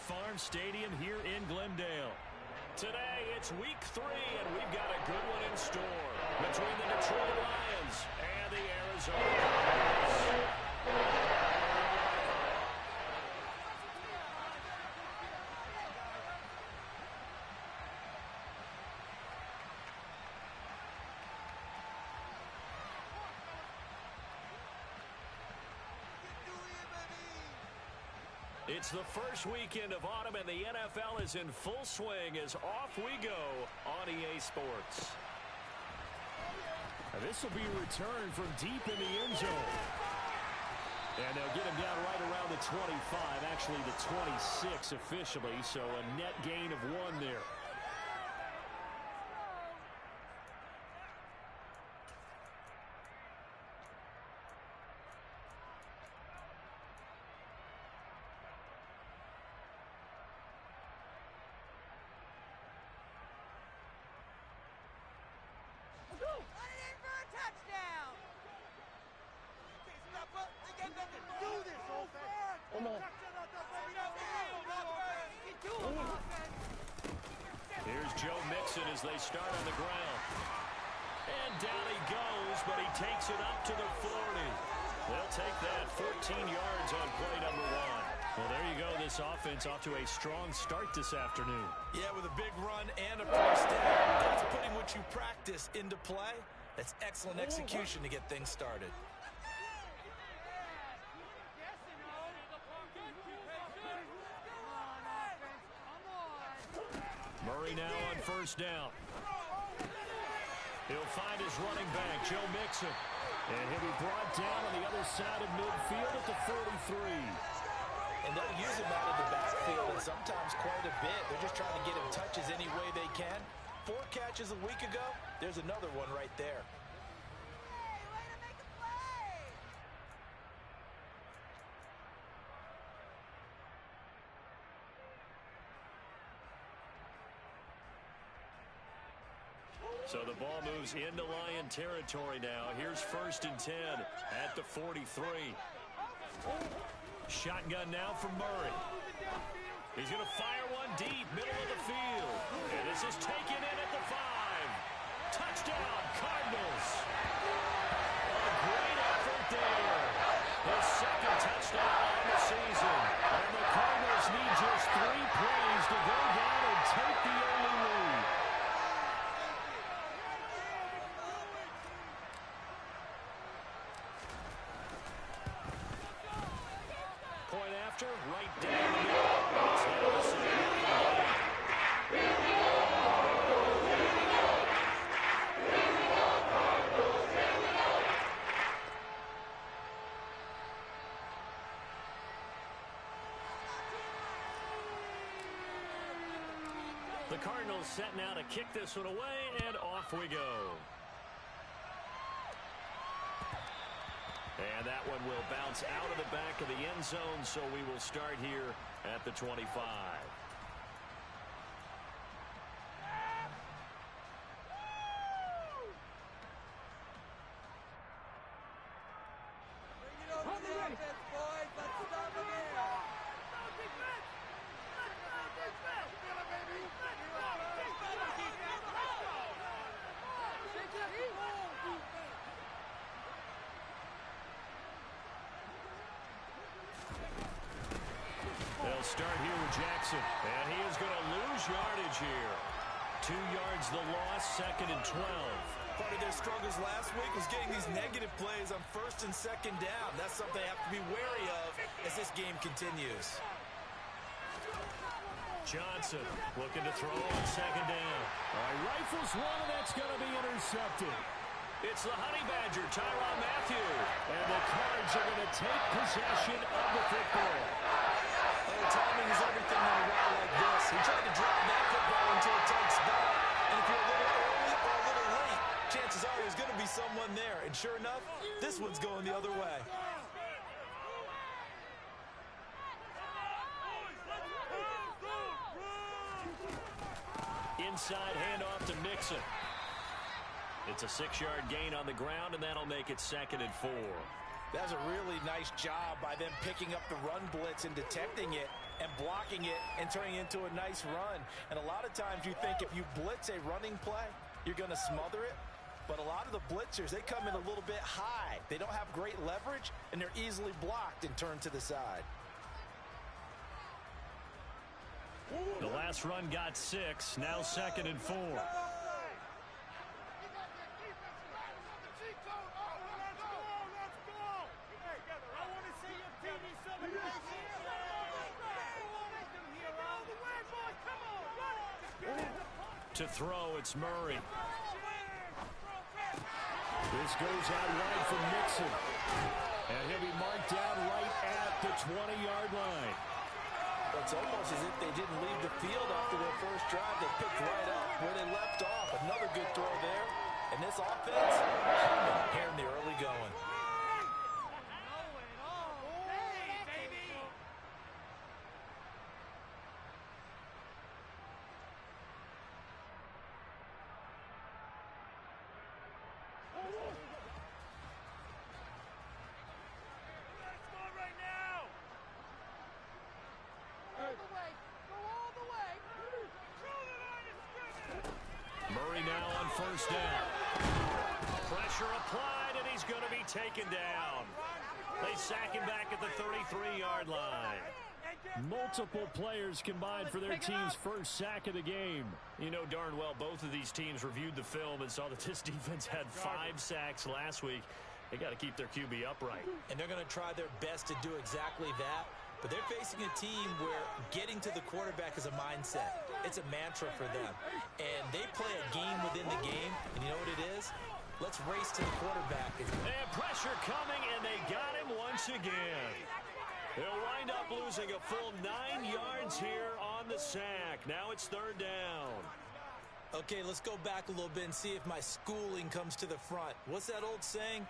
Farm Stadium here in Glendale. Today, it's week 3, and we've got a good one in store between the Detroit Lions and the Arizona Cardinals. It's the first weekend of autumn, and the NFL is in full swing as off we go on EA Sports. And this will be a return from deep in the end zone. And they'll get him down right around the 25, actually the 26 officially, so a net gain of 1 there. Here's Joe Mixon as they start on the ground. And down he goes, but he takes it up to the 40. They'll take that 14 yards on play number 1. Well, there you go. This offense off to a strong start this afternoon. Yeah, with a big run and a first down. That's putting what you practice into play. That's excellent execution to get things started. Murray now on first down. He'll find his running back, Joe Mixon. And he'll be brought down on the other side of midfield at the 43. And they'll use him out of the backfield, and sometimes quite a bit. They're just trying to get him touches any way they can. 4 catches a week ago. There's another one right there. So the ball moves into Lion territory now. Here's first and 10 at the 43. Shotgun now from Murray. He's going to fire one deep, middle of the field. And this is taken in at the 5. Touchdown, Cardinals. A great effort there. His second touchdown on the season. And the Cardinals need just 3 plays to go down and take the early lead. Point after, right down the middle. The Cardinals set now to kick this one away, and off we go. And that one will bounce out of the back of the end zone, so we will start here at the 25. They'll start here with Jackson, and he is going to lose yardage here. 2 yards the loss, second and 12. Part of their struggles last week was getting these negative plays on first and second down. That's something they have to be wary of as this game continues. Johnson looking to throw on second down. All right, rifles one, and that's going to be intercepted. It's the Honey Badger, Tyrann Mathieu. And the Cards are going to take possession of the football. Oh, timing is everything on a route like this. He tried to drop that football into a tight spot. And if you're a little early or a little late, chances are there's going to be someone there. And sure enough, this one's going the other way. Inside handoff to Mixon. It's a 6-yard gain on the ground, and that'll make it second and 4. That's a really nice job by them picking up the run blitz and detecting it and blocking it and turning it into a nice run. And a lot of times you think if you blitz a running play, you're going to smother it. But a lot of the blitzers, they come in a little bit high. They don't have great leverage, and they're easily blocked and turned to the side. The last run got 6, now 2nd and 4. To throw, it's Murray. This goes out wide for Mixon. And he'll be marked down right at the 20-yard line. It's almost as if they didn't leave the field after their first drive. They picked right up where they left off. Another good throw there. And this offense, here in the early going. Murray now on first down. Pressure applied, and he's going to be taken down. They sack him back at the 33-yard line. Multiple players combined for their team's first sack of the game. You know darn well both of these teams reviewed the film and saw that this defense had 5 sacks last week. They got to keep their QB upright. And they're going to try their best to do exactly that. But they're facing a team where getting to the quarterback is a mindset. It's a mantra for them. And they play a game within the game. And you know what it is? Let's race to the quarterback. And pressure coming, and they got him once again. They'll wind up losing a full 9 yards here on the sack. Now it's 3rd down. Okay, let's go back a little bit and see if my schooling comes to the front. What's that old saying?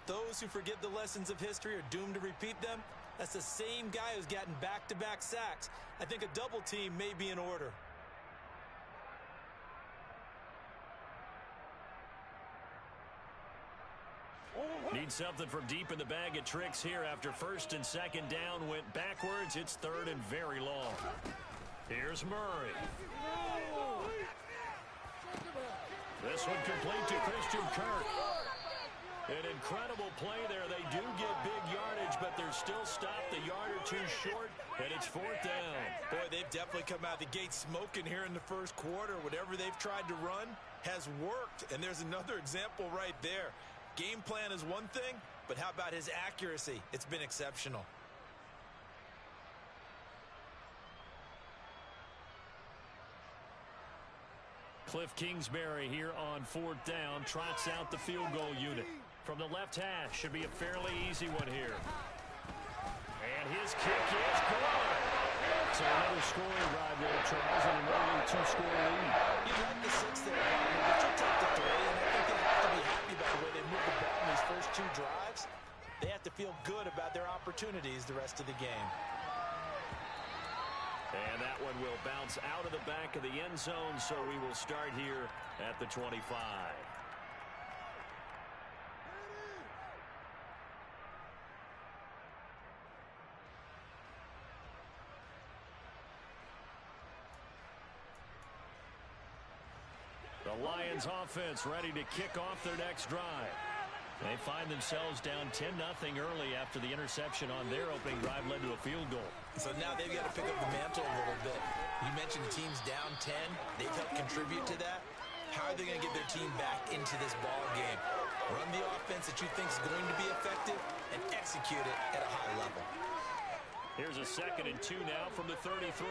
Those who forget the lessons of history are doomed to repeat them. That's the same guy who's gotten back-to-back sacks. I think a double team may be in order. Need something from deep in the bag of tricks here after 1st and 2nd down went backwards. It's 3rd and very long. Here's Murray. This one complete to Christian Kirk. An incredible play there. They do get big yardage, but they're still stopped a yard or two short, and it's 4th down. Boy, they've definitely come out of the gate smoking here in the first quarter. Whatever they've tried to run has worked, and there's another example right there. Game plan is one thing, but how about his accuracy? It's been exceptional. Cliff Kingsbury here on 4th down, trots out the field goal unit. From the left hash, should be a fairly easy one here. And his kick is good. So another scoring drive there, Charles, and an early 2-score lead. You like the 6 there, but you'll take the 3, and I think they have to be happy about the way they moved the ball in these first 2 drives. They have to feel good about their opportunities the rest of the game. And that one will bounce out of the back of the end zone, so we will start here at the 25. The Lions offense ready to kick off their next drive. They find themselves down 10-0 early after the interception on their opening drive led to a field goal. So now they've got to pick up the mantle a little bit. You mentioned teams down 10. They've helped contribute to that. How are they going to get their team back into this ball game? Run the offense that you think is going to be effective and execute it at a high level. Here's a 2nd and 2 now from the 33.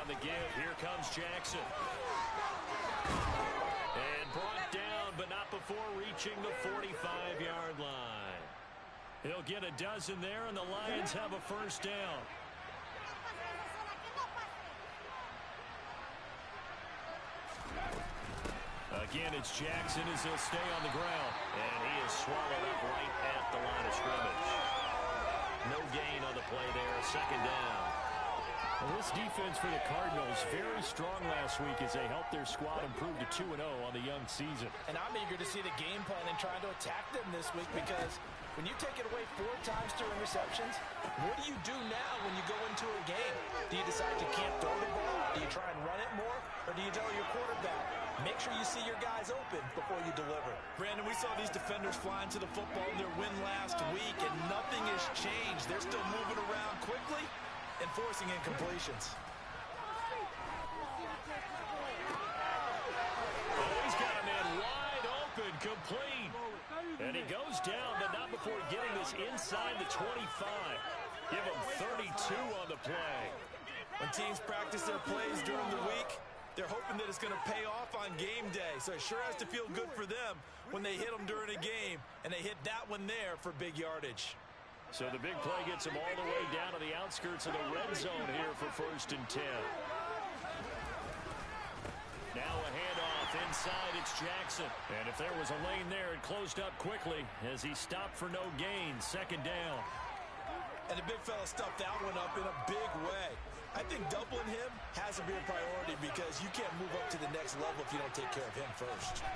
On the give, here comes Jackson. And brought down, but not before reaching the 45-yard line. He'll get a dozen there, and the Lions have a first down. Again, it's Jackson as he'll stay on the ground. And he is swallowed up right at the line of scrimmage. No gain on the play there. Second down. Well, this defense for the Cardinals, very strong last week as they helped their squad improve to 2-0 on the young season. And I'm eager to see the game plan and trying to attack them this week, because when you take it away 4 times through interceptions, what do you do now when you go into a game? Do you decide you can't throw the ball? Do you try and run it more? Or do you tell your quarterback, make sure you see your guys open before you deliver? Brandon, we saw these defenders flying to the football in their win last week, and nothing has changed. They're still moving around quickly and forcing incompletions. Oh, he's got a man wide open, complete. And he goes down, but not before getting this inside the 25. Give him 32 on the play. When teams practice their plays during the week, they're hoping that it's going to pay off on game day. So it sure has to feel good for them when they hit them during a game, and they hit that one there for big yardage. So the big play gets him all the way down to the outskirts of the red zone here for 1st and 10. Now a handoff inside, it's Jackson. And if there was a lane there, it closed up quickly as he stopped for no gain. 2nd down. And the big fella stuffed that one up in a big way. I think doubling him has to be a priority, because you can't move up to the next level if you don't take care of him first.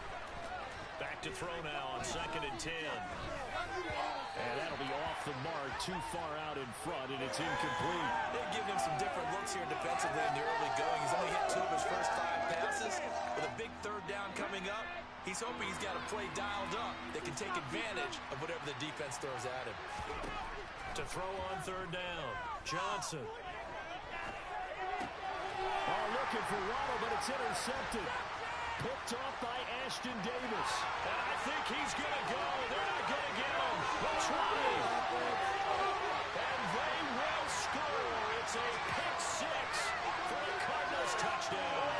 Back to throw now on 2nd and 10. And that'll be off the mark, too far out in front, and it's incomplete. They're giving him some different looks here defensively in the early going. He's only hit 2 of his first 5 passes. With a big 3rd down coming up, he's hoping he's got a play dialed up that can take advantage of whatever the defense throws at him. To throw on 3rd down, Johnson. Oh, looking for Waddle, but it's intercepted. Picked off by Ashton Davis. And I think he's going to go. They're not going to get him. The 20. And they will score. It's a pick 6 for the Cardinals touchdown.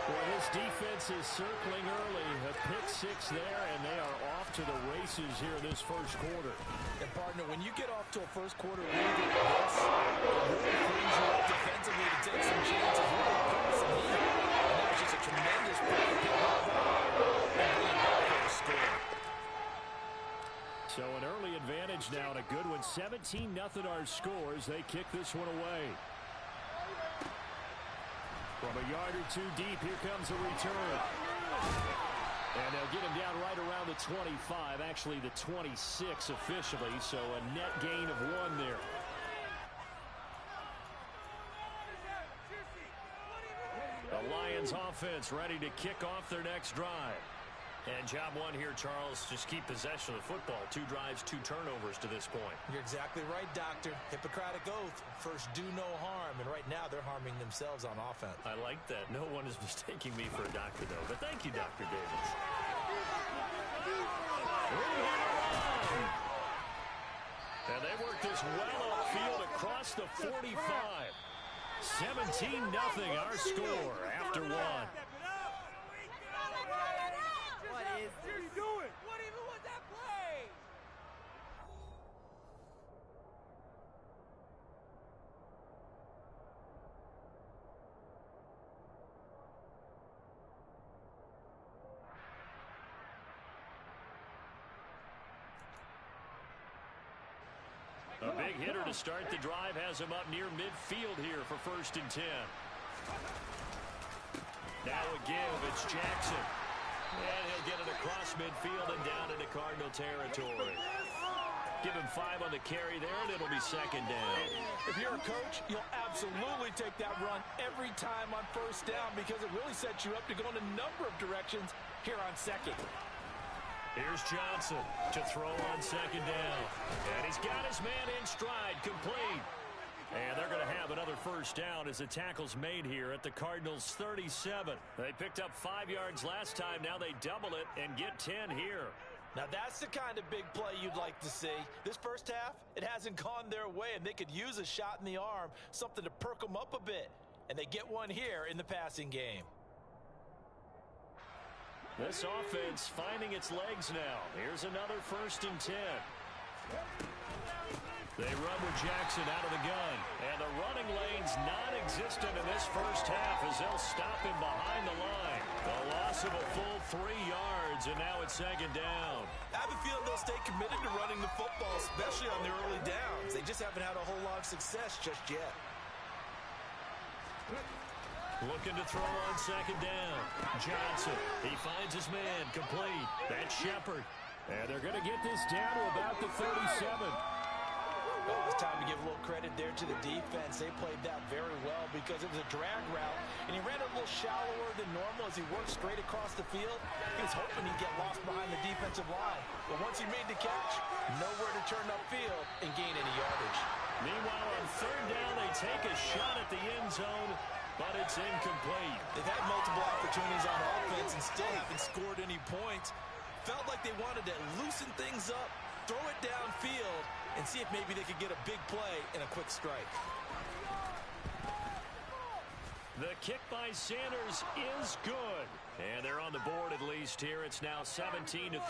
Well, this defense is circling early. A pick 6 there, and they are off to the races here in this first quarter. And, partner, when you get off to a first quarter lead like this, it really frees you up defensively to take some chances, really put some heat. And that was just a tremendous play to get off that and bring it back for a score. So an early advantage now, and a good one. 17-0 our scores. They kick this one away. From a yard or 2 deep, here comes a return. And they'll get him down right around the 25, actually the 26 officially, so a net gain of 1 there. The Lions offense ready to kick off their next drive. And job 1 here, Charles, just keep possession of the football. 2 drives, 2 turnovers to this point. You're exactly right, Doctor. Hippocratic oath. First, do no harm. And right now, they're harming themselves on offense. I like that. No one is mistaking me for a doctor, though. But thank you, Dr. Davis. And they work this well upfield across the 45. 17-0 our score after 1. What is this? What are you doing? What even was that play? A big hitter to start the drive has him up near midfield here for 1st and 10. Now a give, it's Jackson. And he'll get it across midfield and down into Cardinal territory. Give him 5 on the carry there, and it'll be 2nd down. If you're a coach, you'll absolutely take that run every time on 1st down, because it really sets you up to go in a number of directions here on 2nd. Here's Johnson to throw on 2nd down. And he's got his man in stride, complete. And they're going to have another 1st down as the tackle's made here at the Cardinals' 37. They picked up 5 yards last time. Now they double it and get 10 here. Now that's the kind of big play you'd like to see. This first half, it hasn't gone their way, and they could use a shot in the arm, something to perk them up a bit. And they get one here in the passing game. This offense finding its legs now. Here's another 1st and 10. They run with Jackson out of the gun. And the running lane's non-existent in this first half as they'll stop him behind the line. The loss loss of a full 3 yards, and now it's second down. I have a feeling they'll stay committed to running the football, especially on their early downs. They just haven't had a whole lot of success just yet. Looking to throw on second down. Johnson, he finds his man, complete. That's Shepard. And they're going to get this down to about the 37. Well, it's time to give a little credit there to the defense. They played that very well because it was a drag route, and he ran a little shallower than normal as he worked straight across the field. He was hoping he'd get lost behind the defensive line, but once he made the catch, nowhere to turn upfield and gain any yardage. Meanwhile, on third down, they take a shot at the end zone, but it's incomplete. They've had multiple opportunities on offense and still haven't scored any points. Felt like they wanted to loosen things up, throw it downfield, and see if maybe they could get a big play and a quick strike. The kick by Sanders is good. And they're on the board at least here. It's now 17-3.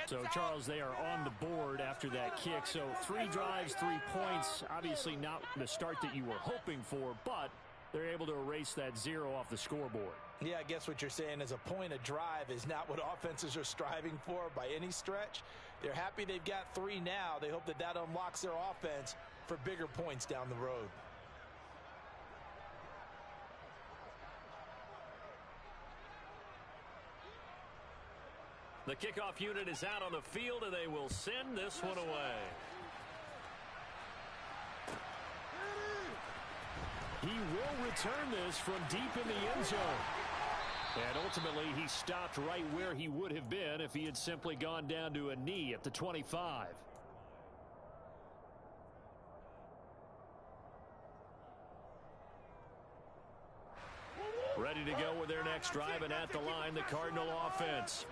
So, Charles, they are on the board after that kick. So 3 drives, 3 points. Obviously not the start that you were hoping for, but they're able to erase that 0 off the scoreboard. Yeah, I guess what you're saying is a point of drive is not what offenses are striving for by any stretch. They're happy they've got 3 now. They hope that that unlocks their offense for bigger points down the road. The kickoff unit is out on the field, and they will send this one away. He will return this from deep in the end zone. And ultimately, he stopped right where he would have been if he had simply gone down to a knee at the 25. Ready to go with their next drive, and at the line, the Cardinal offense.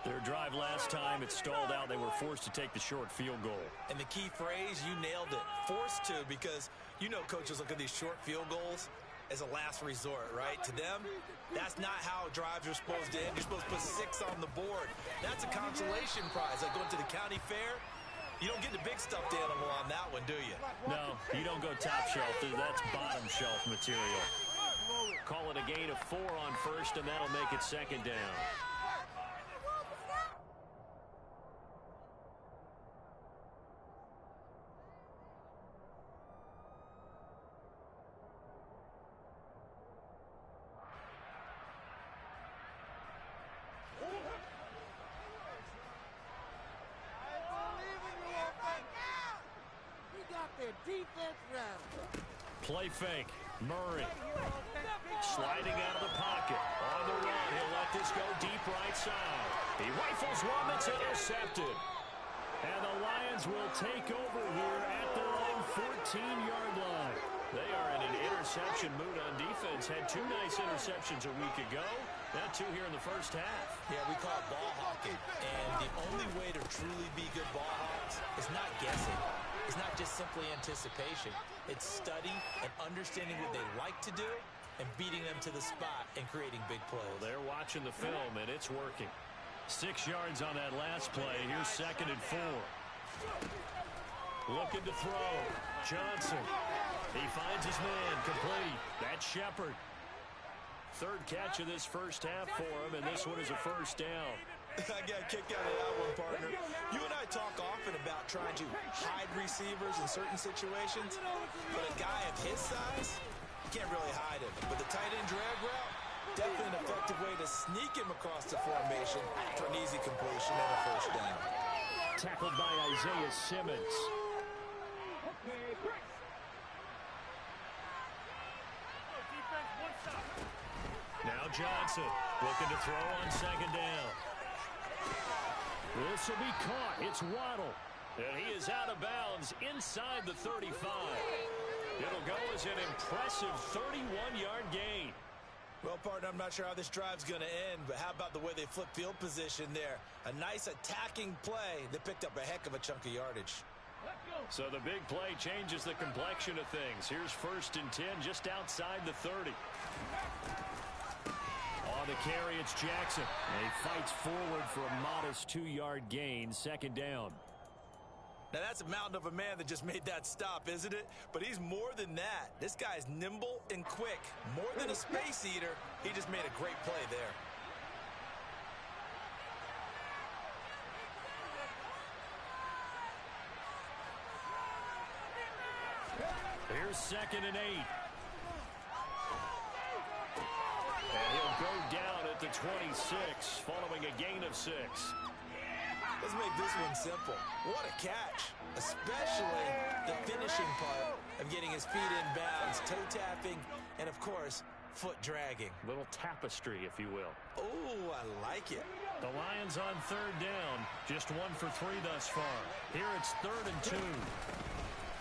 Their drive last time, it stalled out. They were forced to take the short field goal. And the key phrase, you nailed it, forced to, because you know coaches look at these short field goals as a last resort, right? To them, that's not how drives are supposed to end. You're supposed to put 6 on the board. That's a consolation prize. Like going to the county fair, you don't get the big stuffed animal on that one, do you? No, you don't go top shelf. That's bottom shelf material. Call it a gain of 4 on first, and that'll make it second down. Play fake. Murray. Sliding out of the pocket. On the run. He'll let this go deep right side. He rifles one that's intercepted. And the Lions will take over here at their own 14-yard line. They are in an interception mood on defense. Had 2 nice interceptions a week ago. Now 2 here in the first half. Yeah, we call it ball hawking. And the only way to truly be good ball hawks is not guessing. It's not just simply anticipation. It's study and understanding what they like to do and beating them to the spot and creating big plays. Well, they're watching the film, and it's working. 6 yards on that last play. Here's 2nd and 4. Looking to throw. Johnson. He finds his man. Complete. That's Shepard. 3rd catch of this first half for him, and this one is a first down. I got a kick out of that one, partner. You and I talk often about trying to hide receivers in certain situations, but a guy of his size, you can't really hide him. But the tight end drag route, definitely an effective way to sneak him across the formation for an easy completion and a first down. Tackled by Isaiah Simmons. Now Johnson looking to throw on 2nd down. This will be caught. It's Waddle. And he is out of bounds inside the 35. It'll go as an impressive 31-yard gain. Well, partner, I'm not sure how this drive's going to end, but how about the way they flip field position there? A nice attacking play that picked up a heck of a chunk of yardage. So the big play changes the complexion of things. Here's 1st and 10 just outside the 30. On the carry, it's Jackson. And he fights forward for a modest 2-yard gain, 2nd down. Now, that's a mountain of a man that just made that stop, isn't it? But he's more than that. This guy's nimble and quick. More than a space eater, he just made a great play there. Here's 2nd and 8. And he'll go down at the 26, following a gain of 6. Let's make this one simple. What a catch, especially the finishing part of getting his feet in bounds, toe tapping, and of course, foot dragging. Little tapestry, if you will. Oh, I like it. The Lions on 3rd down, just 1 for 3 thus far. Here it's 3rd and 2.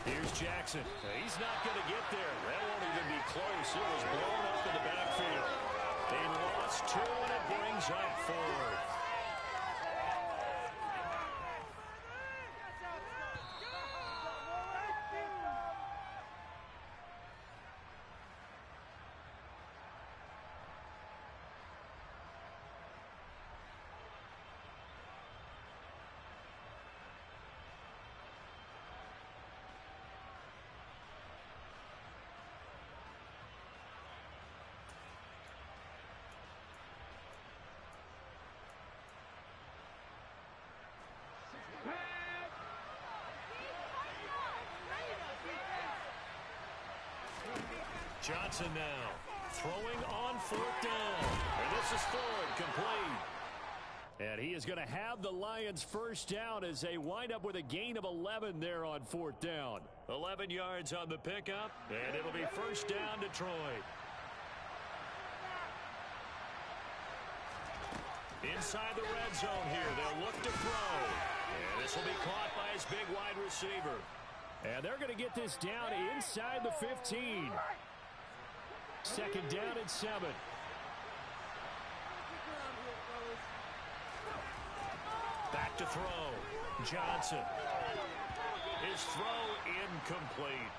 Here's Jackson. He's not going to get there. That won't even be close. It was blown up in the backfield. They lost 2, and it brings up 4th. Johnson now throwing on 4th down. And this is Ford, complete. And he is going to have the Lions first down as they wind up with a gain of 11 there on 4th down. 11 yards on the pickup, and it'll be first down Detroit. Inside the red zone here, they'll look to throw. And this will be caught by his big wide receiver. And they're going to get this down inside the 15. 2nd down and 7. Back to throw. Johnson. His throw incomplete.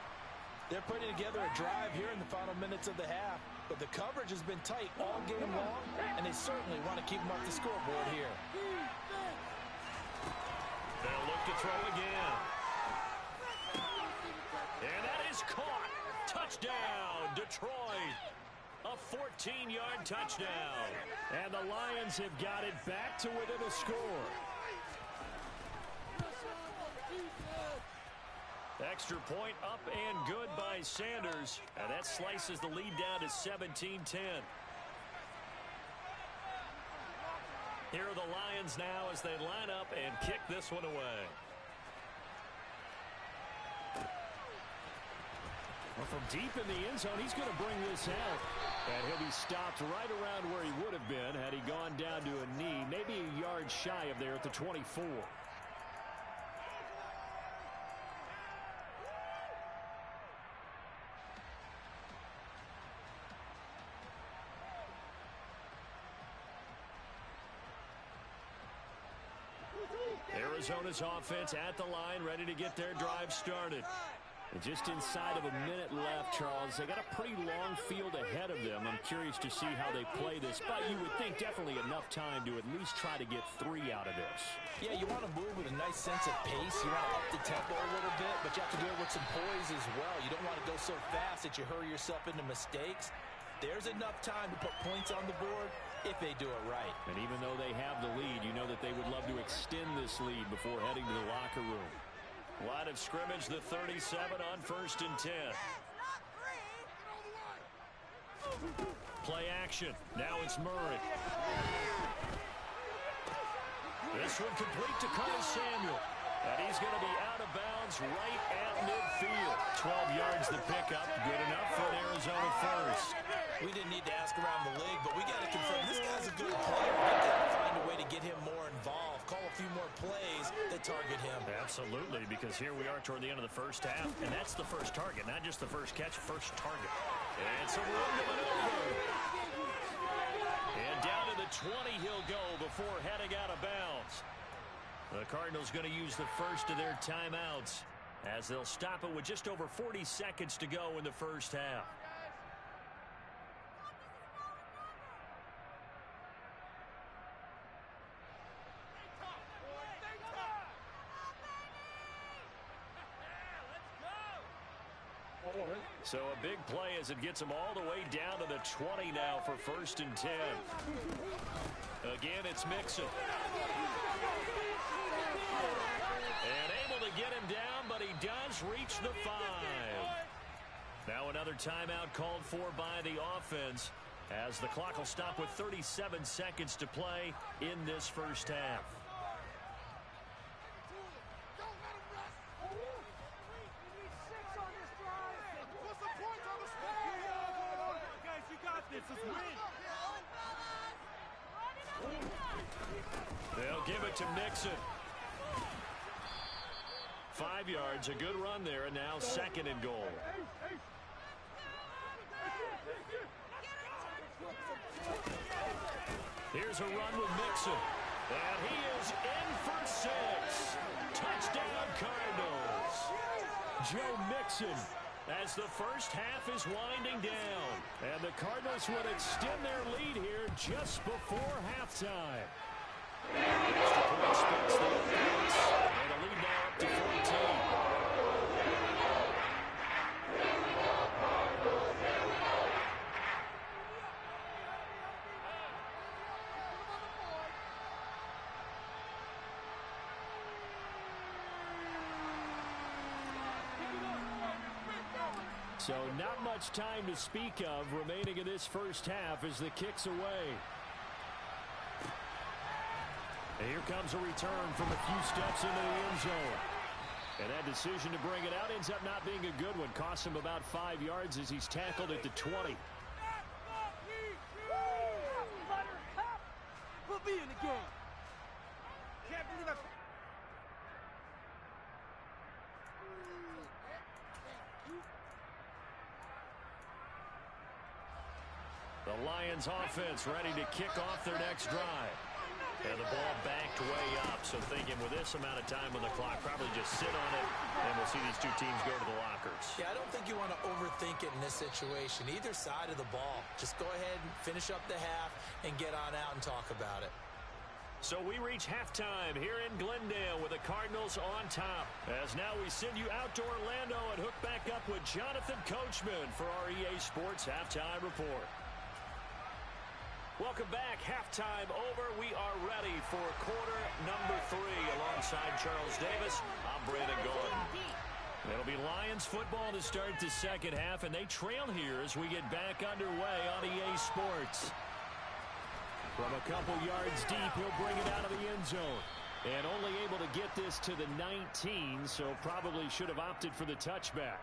They're putting together a drive here in the final minutes of the half, but the coverage has been tight all game long, and they certainly want to keep them off the scoreboard here. They'll look to throw again. And that is caught. Touchdown, Detroit. A 14-yard touchdown. And the Lions have got it back to within a score. Extra point up and good by Sanders. And that slices the lead down to 17-10. Here are the Lions now as they line up and kick this one away. Well, from deep in the end zone, he's going to bring this out. And he'll be stopped right around where he would have been had he gone down to a knee, maybe a yard shy of there at the 24. Arizona's offense at the line, ready to get their drive started. And just inside of a minute left, Charles. They got a pretty long field ahead of them. I'm curious to see how they play this, but you would think definitely enough time to at least try to get 3 out of this. Yeah, you want to move with a nice sense of pace. You want to up the tempo a little bit, but you have to do it with some poise as well. You don't want to go so fast that you hurry yourself into mistakes. There's enough time to put points on the board if they do it right. And even though they have the lead, you know that they would love to extend this lead before heading to the locker room. Line of scrimmage, the 37 on 1st and 10. Play action. Now it's Murray. This one complete to Curtis Samuel. And he's going to be out of bounds right at midfield. 12 yards the pickup. Good enough for an Arizona first. We didn't need to ask around the league, but we got to confirm this guy's a good player. We've got to find a way to get him more involved. Call a few more plays that target him. Absolutely, because here we are toward the end of the first half, and that's the first target, not just the first catch, first target. And some room to maneuver. And down to the 20 he'll go before heading out of bounds. The Cardinals going to use the first of their timeouts as they'll stop it with just over 40 seconds to go in the first half. So a big play as it gets them all the way down to the 20 now for 1st and 10. Again, it's Mixon. And able to get him down, but he does reach the 5. Now another timeout called for by the offense as the clock will stop with 37 seconds to play in this first half. They'll give it to Mixon. 5 yards, a good run there, and now 2nd and goal. Here's a run with Mixon. And he is in for 6. Touchdown, Cardinals. Joe Mixon as the first half is winding down. And the Cardinals would extend their lead here just before halftime. Extra point splits the offense. And the lead now up to 14. So not much time to speak of remaining in this first half as the kick's away. And here comes a return from a few steps into the end zone. And that decision to bring it out ends up not being a good one. Costs him about 5 yards as he's tackled at the 20. Put me in the game. Can't believe I... The Lions offense ready to kick off their next drive. And the ball backed way up. So thinking with this amount of time on the clock, probably just sit on it, and we'll see these two teams go to the lockers. Yeah, I don't think you want to overthink it in this situation. Either side of the ball. Just go ahead and finish up the half and get on out and talk about it. So we reach halftime here in Glendale with the Cardinals on top. As now we send you out to Orlando and hook back up with Jonathan Coachman for our EA Sports Halftime Report. Welcome back. Halftime over. We are ready for quarter number 3 alongside Charles Davis. I'm Brandon Gordon. It'll be Lions football to start the second half, and they trail here as we get back underway on EA Sports. From a couple yards deep, he'll bring it out of the end zone. And only able to get this to the 19, so probably should have opted for the touchback.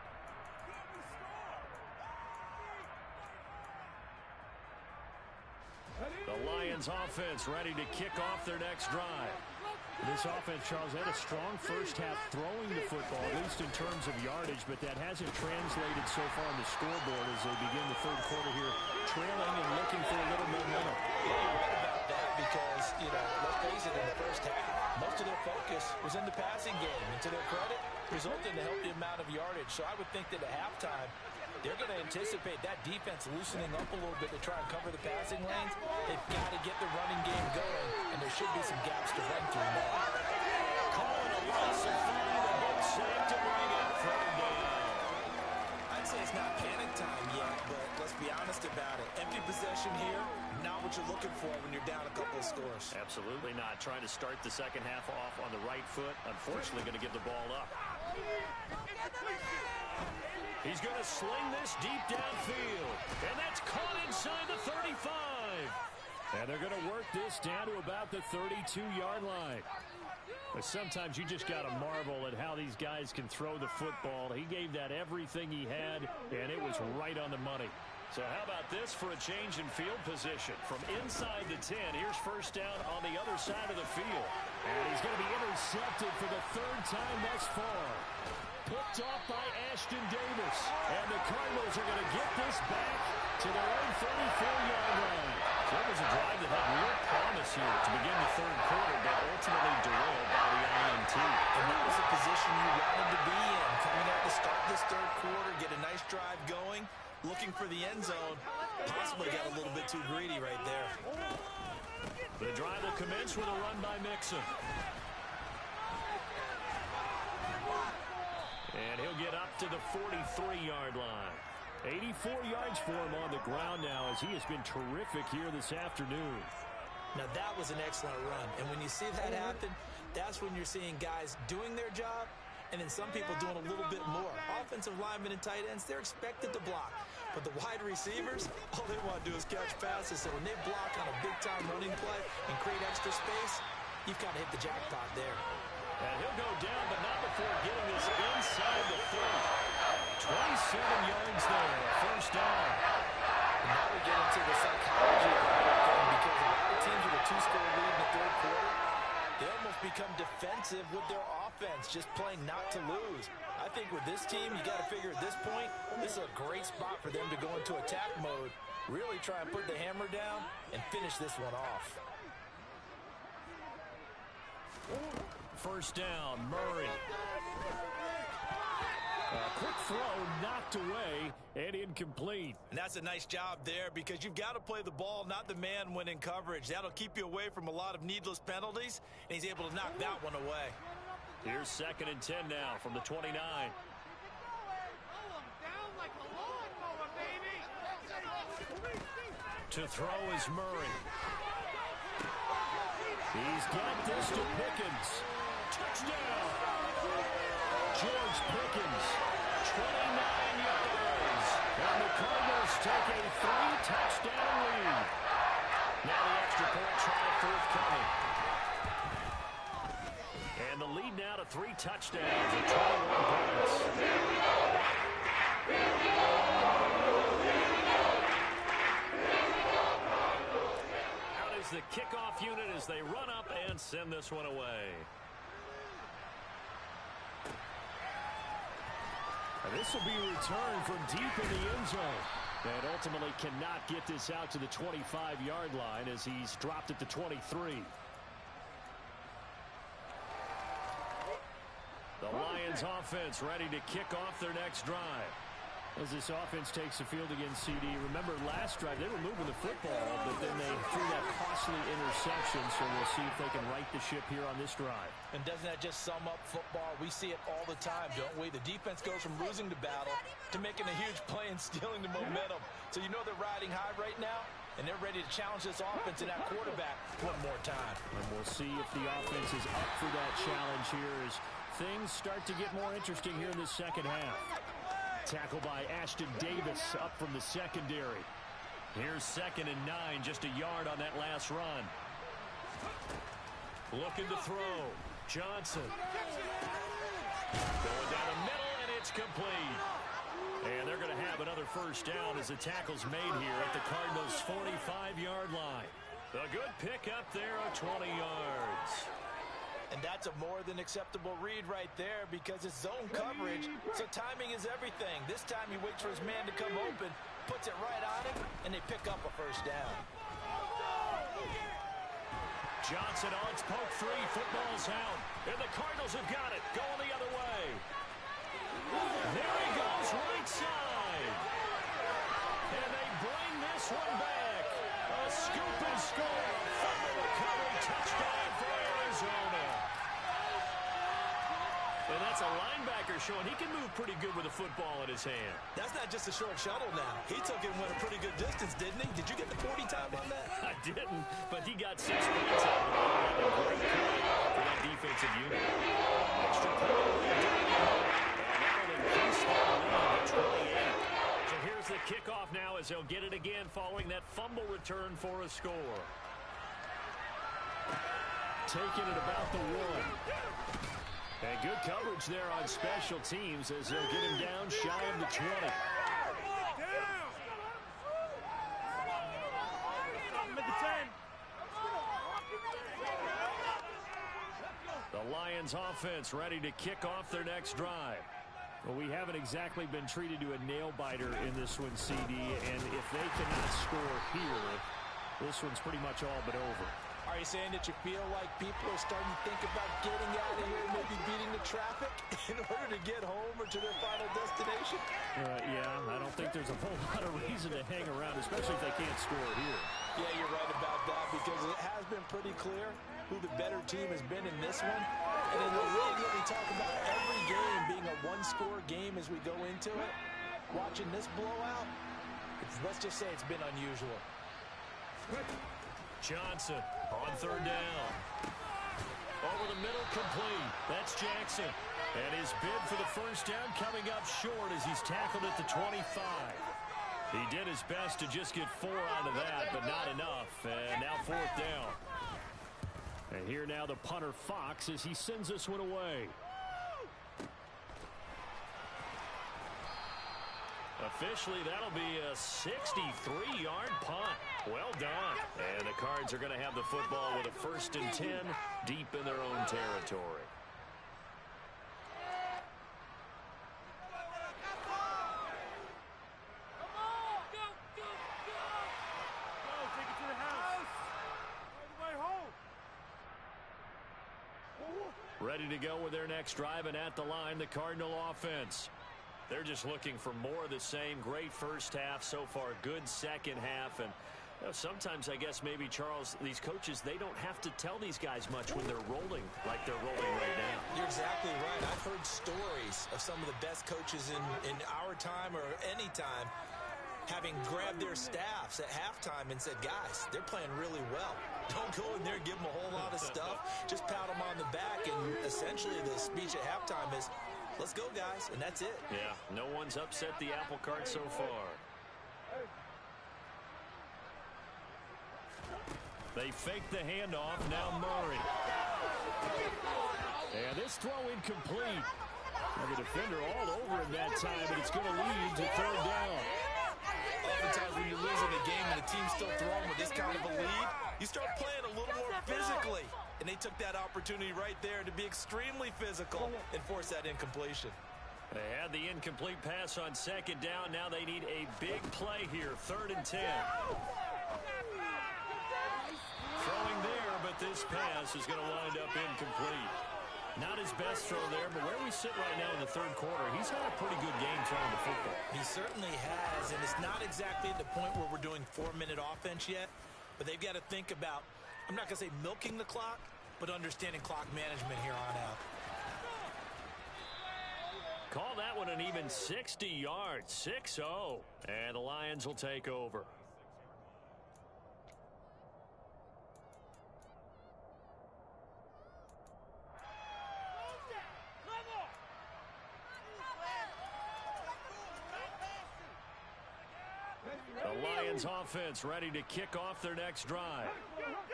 The Lions offense ready to kick off their next drive. This offense, Charles, had a strong first half throwing the football, at least in terms of yardage, but that hasn't translated so far on the scoreboard as they begin the third quarter here, trailing and looking for a little momentum. Yeah, you're right about that because, let's face it, in the first half, most of their focus was in the passing game. And to their credit, resulted in a healthy amount of yardage. So I would think that at halftime, they're going to anticipate that defense loosening up a little bit to try and cover the passing lanes. They've got to get the running game going, and there should be some gaps to run through now. Calling a loss of 5, a big sack to bring it third down. I'd say it's not panic time yet, but let's be honest about it. Empty possession here, not what you're looking for when you're down a couple of scores. Absolutely not. Trying to start the second half off on the right foot. Unfortunately, going to give the ball up. He's going to sling this deep downfield. And that's caught inside the 35. And they're going to work this down to about the 32-yard line. But sometimes you just got to marvel at how these guys can throw the football. He gave that everything he had, and it was right on the money. So how about this for a change in field position? From inside the 10, here's first down on the other side of the field. And he's going to be intercepted for the 3rd time thus far. Picked off by Ashton Davis. And the Cardinals are going to get this back to their own 34-yard line. So it was a drive that had real promise here to begin the third quarter, but ultimately derailed by the INT. And that was the position you wanted to be in. Coming out to start this third quarter, get a nice drive going, looking for the end zone. Possibly got a little bit too greedy right there. The drive will commence with a run by Mixon. And he'll get up to the 43-yard line. 84 yards for him on the ground now as he has been terrific here this afternoon. Now, that was an excellent run. And when you see that happen, that's when you're seeing guys doing their job and then some people doing a little bit more. Offensive linemen and tight ends, they're expected to block. But the wide receivers, all they want to do is catch passes. So when they block on a big-time running play and create extra space, you've kind of hit the jackpot there. And he'll go down, but not before getting this inside the 30. 27 yards there, first down. And now we get into the psychology of everything because a lot of teams with a two-score lead in the third quarter, they almost become defensive with their offense, just playing not to lose. I think with this team, you got to figure at this point, this is a great spot for them to go into attack mode, really try and put the hammer down and finish this one off. First down, Murray. A quick throw knocked away and incomplete. And that's a nice job there because you've got to play the ball, not the man when in coverage. That'll keep you away from a lot of needless penalties, and he's able to knock that one away. Here's 2nd and 10 now from the 29. To throw is Murray. He's got this to Pickens. Touchdown! George Pickens, 29 yards. And the Cardinals take a 3-touchdown lead. Now the extra point try forthcoming. And the lead now to 3 touchdowns and 21 points. Out is the kickoff unit as they run up and send this one away. This will be returned from deep in the end zone. And ultimately cannot get this out to the 25-yard line as he's dropped it to 23. The Lions offense ready to kick off their next drive. As this offense takes the field against CD, remember last drive they were moving the football, but then they threw that costly interception, so we'll see if they can right the ship here on this drive. And doesn't that just sum up football? We see it all the time, don't we? The defense goes from losing the battle to making a huge play and stealing the momentum. So you know they're riding high right now, and they're ready to challenge this offense and that quarterback one more time. And we'll see if the offense is up for that challenge here as things start to get more interesting here in the second half. Tackle by Ashton Davis up from the secondary. Here's 2nd and 9, just a yard on that last run. Looking to throw. Johnson. Going down the middle, and it's complete. And they're going to have another first down as the tackle's made here at the Cardinals' 45-yard line. A good pickup there of 20 yards. And that's a more than acceptable read right there because it's zone coverage, so timing is everything. This time he waits for his man to come open, puts it right on him, and they pick up a first down. Johnson on its poke 3, football's out, and the Cardinals have got it, going the other way. There he goes, right side. And they bring this one back. A scoop and score, fumble recovery, touchdown for Arizona. And that's a linebacker showing he can move pretty good with a football in his hand. That's not just a short shuttle now. He took it and went a pretty good distance, didn't he? Did you get the 40 time on that? I didn't, but he got 6 points out of it. A great play for that defensive unit. Extra point. And that'll increase their lead to 28. So here's the kickoff now as they'll get it again following that fumble return for a score. Taking it about the 1. And good coverage there on special teams as they'll get him down shy of the 20. The Lions offense ready to kick off their next drive. Well, we haven't exactly been treated to a nail-biter in this one, CD, and if they cannot score here, this one's pretty much all but over. Are you saying that you feel like people are starting to think about getting out of here and maybe beating the traffic in order to get home or to their final destination? Yeah, I don't think there's a whole lot of reason to hang around, especially if they can't score here. Yeah, you're right about that because it has been pretty clear who the better team has been in this one. And in the league that we talk about every game being a one-score game as we go into it, watching this blowout, let's just say it's been unusual. Johnson on third down. Over the middle, complete. That's Jackson. And his bid for the first down coming up short as he's tackled at the 25. He did his best to just get 4 out of that, but not enough. And now fourth down. And here now the punter, Fox, as he sends this one away. Officially, that'll be a 63-yard punt. Well done. And the Cards are going to have the football with a 1st and 10 deep in their own territory. Ready to go with their next drive, and at the line, the Cardinal offense. They're just looking for more of the same. Great first half so far, good second half. And you know, sometimes I guess maybe, Charles, these coaches, they don't have to tell these guys much when they're rolling like they're rolling right now. You're exactly right. I've heard stories of some of the best coaches in our time or any time having grabbed their staffs at halftime and said, guys, they're playing really well. Don't go in there and give them a whole lot of stuff. Just pat them on the back. And essentially the speech at halftime is, let's go, guys, and that's it. Yeah, no one's upset the apple cart so far. They fake the handoff. Now Murray. And this throw incomplete. And the defender all over him that time, but it's going to lead to third down. Oftentimes when you're losing a game and the team's still throwing with this kind of a lead, you start playing a little more physically. And they took that opportunity right there to be extremely physical and force that incompletion. They had the incomplete pass on second down. Now they need a big play here. 3rd and 10. Throwing there, but this pass is going to wind up incomplete. Not his best throw there, but where we sit right now in the third quarter, he's had a pretty good game throwing the football. He certainly has, and it's not exactly at the point where we're doing 4-minute offense yet, but they've got to think about, I'm not going to say milking the clock, but understanding clock management here on out. Call that one an even 60 yards, 6-0, and the Lions will take over. The Lions offense ready to kick off their next drive.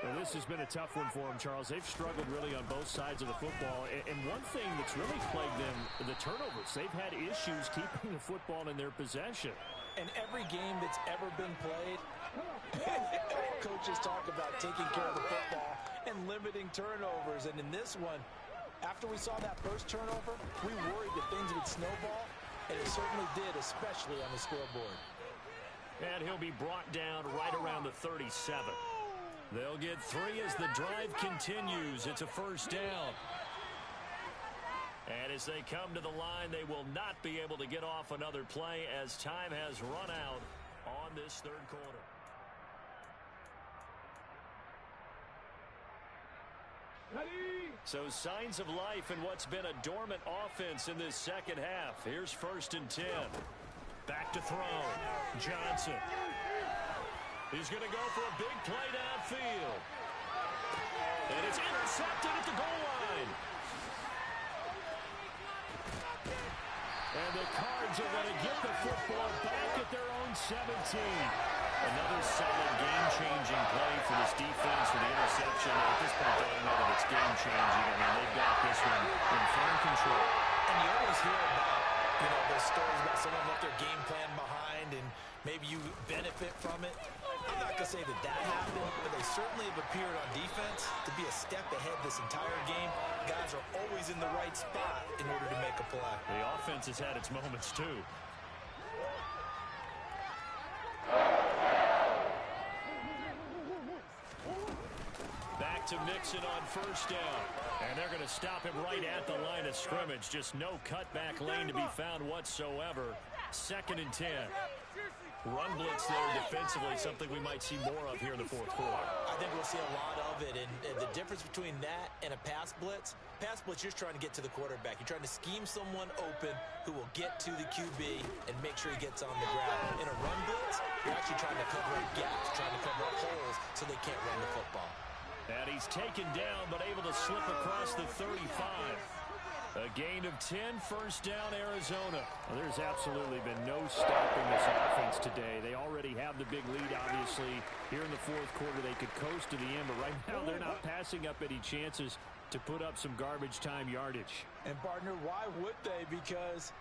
Well, this has been a tough one for them, Charles. They've struggled really on both sides of the football. And one thing that's really plagued them, the turnovers. They've had issues keeping the football in their possession. And every game that's ever been played, coaches talk about taking care of the football and limiting turnovers. And in this one, after we saw that first turnover, we worried that things would snowball, and it certainly did, especially on the scoreboard. And he'll be brought down right around the 37. They'll get 3 as the drive continues. It's a first down. And as they come to the line, they will not be able to get off another play as time has run out on this third quarter. So signs of life in what's been a dormant offense in this second half. Here's 1st and 10. Back to throw. Johnson. He's going to go for a big play downfield. And it's intercepted at the goal line. And the Cards are going to get the football back at their own 17. Another solid game-changing play for this defense for the interception. At this point, I don't know that it's game-changing. I mean, they've got this one in firm control. And you always hear about, you know, those stories about someone left their game plan behind and maybe you benefit from it. I'm not going to say that that happened, but they certainly have appeared on defense to be a step ahead this entire game. Guys are always in the right spot in order to make a play. The offense has had its moments, too. Back to Mixon on first down. And they're going to stop him right at the line of scrimmage. Just no cutback lane to be found whatsoever. 2nd and 10. run blitz there defensively, something we might see more of here in the fourth quarter. I think we'll see a lot of it, and the difference between that and a pass blitz, you're trying to get to the quarterback. You're trying to scheme someone open who will get to the QB and make sure he gets on the ground. In a run blitz, you're actually trying to cover up gaps, trying to cover up holes so they can't run the football. And he's taken down, but able to slip across the 35. A gain of 10, first down, Arizona. Well, there's absolutely been no stopping this offense today. They already have the big lead, obviously. Here in the fourth quarter, they could coast to the end, but right now they're not passing up any chances to put up some garbage time yardage. And, partner, why would they? Because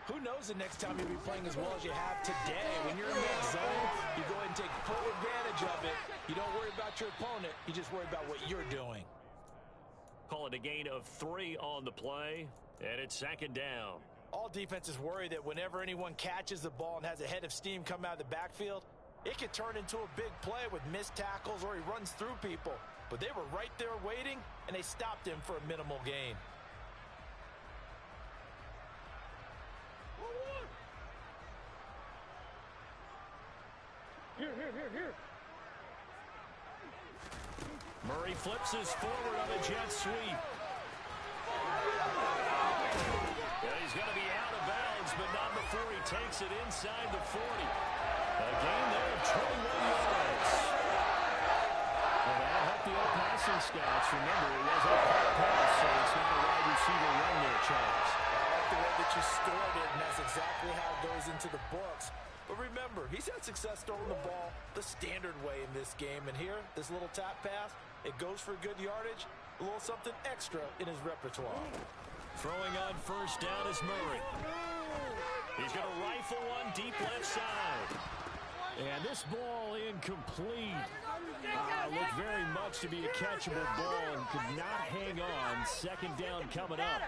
who knows the next time you'll be playing as well as you have today. When you're in that zone, you go ahead and take full advantage of it. You don't worry about your opponent. You just worry about what you're doing. Call it a gain of 3 on the play, and it's second down. All defenses worry that whenever anyone catches the ball and has a head of steam come out of the backfield, it could turn into a big play with missed tackles or he runs through people. But they were right there waiting, and they stopped him for a minimal gain. Here. Murray flips his forward on a jet sweep. Yeah, he's going to be out of bounds, but not before he takes it inside the 40. A gain there of 21 yards. Well, that'll help the old passing stats. Remember, it was a pass, so it's not a wide receiver run there, Charles. I like the way that you scored it, and that's exactly how it goes into the books. But remember, he's had success throwing the ball the standard way in this game. And here, this little tap pass, it goes for good yardage, a little something extra in his repertoire. Throwing on first down is Murray. He's going to rifle one deep left side. And this ball incomplete. Looked very much to be a catchable ball and could not hang on. Second down coming up.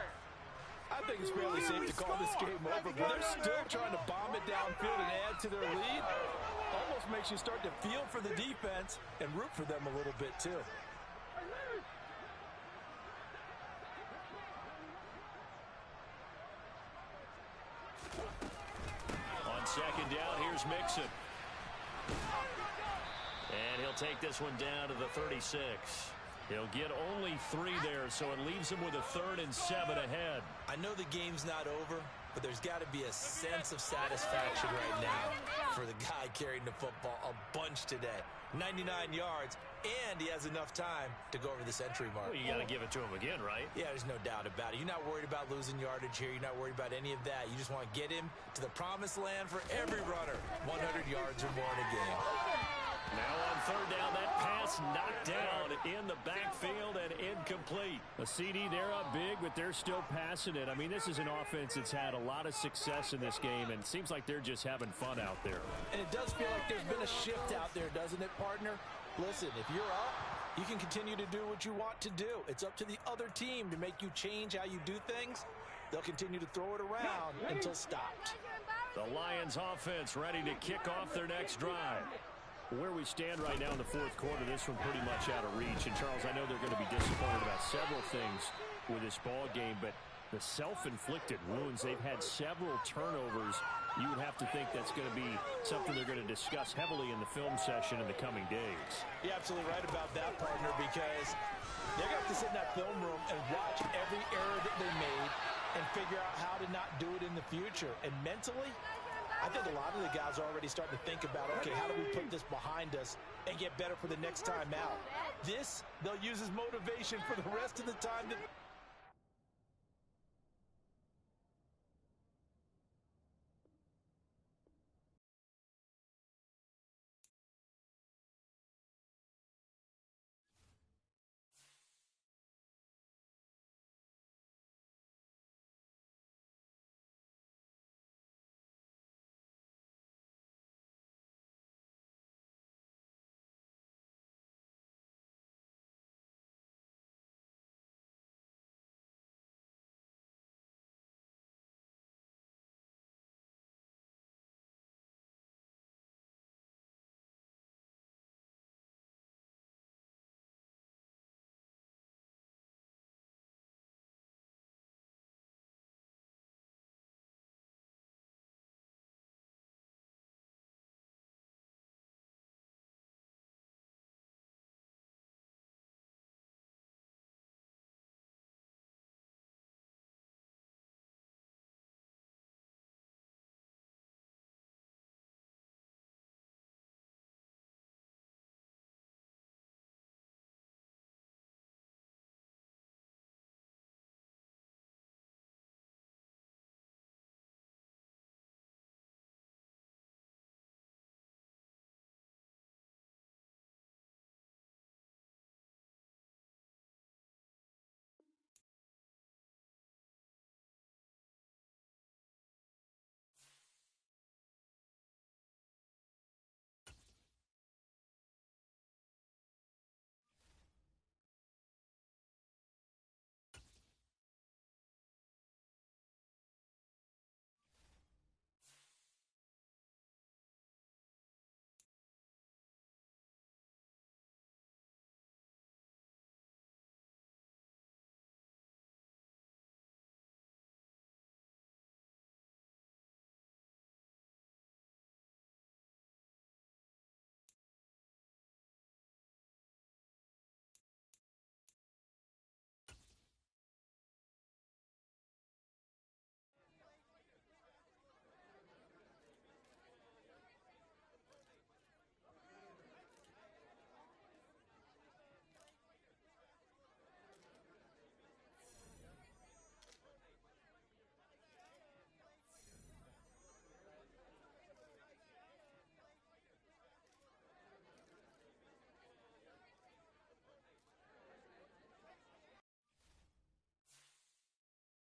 I think it's fairly safe to call this game over, but they're still trying to bomb it downfield and add to their lead. Almost makes you start to feel for the defense and root for them a little bit, too. On second down, here's Mixon. And he'll take this one down to the 36. He'll get only 3 there, so it leaves him with a 3rd and 7 ahead. I know the game's not over, but there's got to be a sense of satisfaction right now for the guy carrying the football a bunch today. 99 yards, and he has enough time to go over this entry mark. Well, you got to give it to him again, right? Yeah, there's no doubt about it. You're not worried about losing yardage here. You're not worried about any of that. You just want to get him to the promised land for every runner. 100 yards or more in a game. Now on third down, that pass knocked down in the backfield and incomplete. A CD, they're up big, but they're still passing it. I mean, this is an offense that's had a lot of success in this game, and it seems like they're just having fun out there. And it does feel like there's been a shift out there, doesn't it, partner? Listen, if you're up, you can continue to do what you want to do. It's up to the other team to make you change how you do things. They'll continue to throw it around until stopped. The Lions offense ready to kick off their next drive. Where we stand right now in the fourth quarter, this one pretty much out of reach. And, Charles, I know they're going to be disappointed about several things with this ball game, but the self-inflicted wounds, they've had several turnovers. You would have to think that's going to be something they're going to discuss heavily in the film session in the coming days. You're absolutely right about that, partner, because they're going to have to sit in that film room and watch every error that they made and figure out how to not do it in the future. And mentally, I think a lot of the guys are already starting to think about, okay, how do we put this behind us and get better for the next time out? This, they'll use as motivation for the rest of the time that